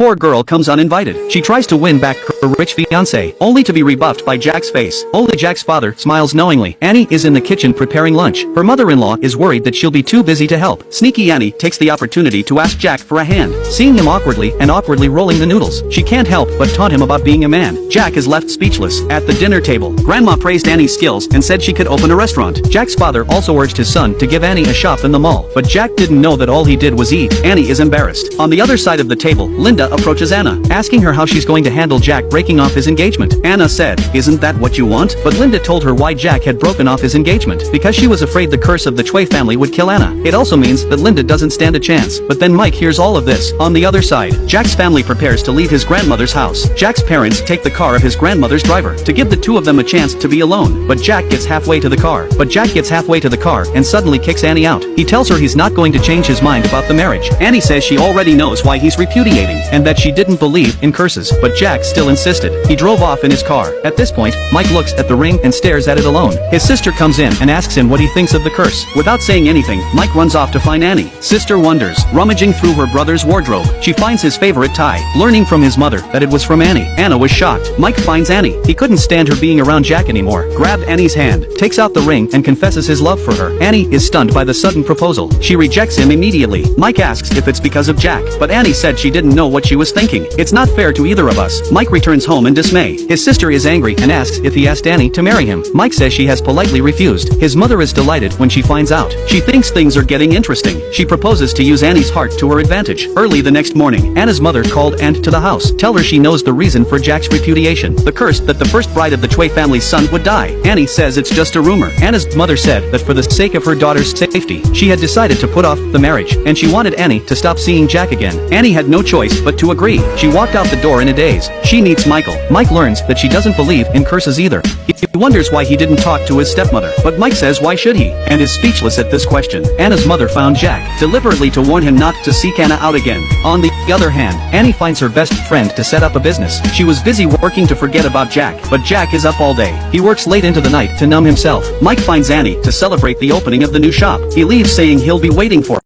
Poor girl comes uninvited. She tries to win back her rich fiancé, only to be rebuffed by Jack's face. Only Jack's father smiles knowingly. Annie is in the kitchen preparing lunch. Her mother-in-law is worried that she'll be too busy to help. Sneaky Annie takes the opportunity to ask Jack for a hand. Seeing him awkwardly rolling the noodles, she can't help but taunt him about being a man. Jack is left speechless. At the dinner table, Grandma praised Annie's skills and said she could open a restaurant. Jack's father also urged his son to give Annie a shop in the mall, but Jack didn't know that all he did was eat. Annie is embarrassed. On the other side of the table, Linda approaches Anna, asking her how she's going to handle Jack breaking off his engagement. Anna said, "Isn't that what you want?" But Linda told her why Jack had broken off his engagement, because she was afraid the curse of the Choi family would kill Anna. It also means that Linda doesn't stand a chance. But then Mike hears all of this. On the other side, Jack's family prepares to leave his grandmother's house. Jack's parents take the car of his grandmother's driver to give the two of them a chance to be alone. But Jack gets halfway to the car and suddenly kicks Annie out. He tells her he's not going to change his mind about the marriage. Annie says she already knows why he's repudiating, and that she didn't believe in curses, but Jack still insisted. He drove off in his car. At this point, Mike looks at the ring and stares at it alone. His sister comes in and asks him what he thinks of the curse. Without saying anything, Mike runs off to find Annie. Sister wonders, rummaging through her brother's wardrobe. She finds his favorite tie, learning from his mother that it was from Annie. Anna was shocked. Mike finds Annie. He couldn't stand her being around Jack anymore. Grabbed Annie's hand, takes out the ring and confesses his love for her. Annie is stunned by the sudden proposal. She rejects him immediately. Mike asks if it's because of Jack, but Annie said she didn't know what she was thinking. It's not fair to either of us. Mike returns home in dismay. His sister is angry and asks if he asked Annie to marry him. Mike says she has politely refused. His mother is delighted when she finds out. She thinks things are getting interesting. She proposes to use Annie's heart to her advantage. Early the next morning, Anna's mother called Aunt to the house. Tell her she knows the reason for Jack's repudiation. The curse that the first bride of the Choi family's son would die. Annie says it's just a rumor. Anna's mother said that for the sake of her daughter's safety, she had decided to put off the marriage, and she wanted Annie to stop seeing Jack again. Annie had no choice but to agree. She walked out the door in a daze. She meets Michael. Mike learns that she doesn't believe in curses either. He wonders why he didn't talk to his stepmother, but Mike says why should he, and is speechless at this question. Anna's mother found Jack, deliberately to warn him not to seek Anna out again. On the other hand, Annie finds her best friend to set up a business. She was busy working to forget about Jack, but Jack is up all day. He works late into the night to numb himself. Mike finds Annie to celebrate the opening of the new shop. He leaves saying he'll be waiting for her.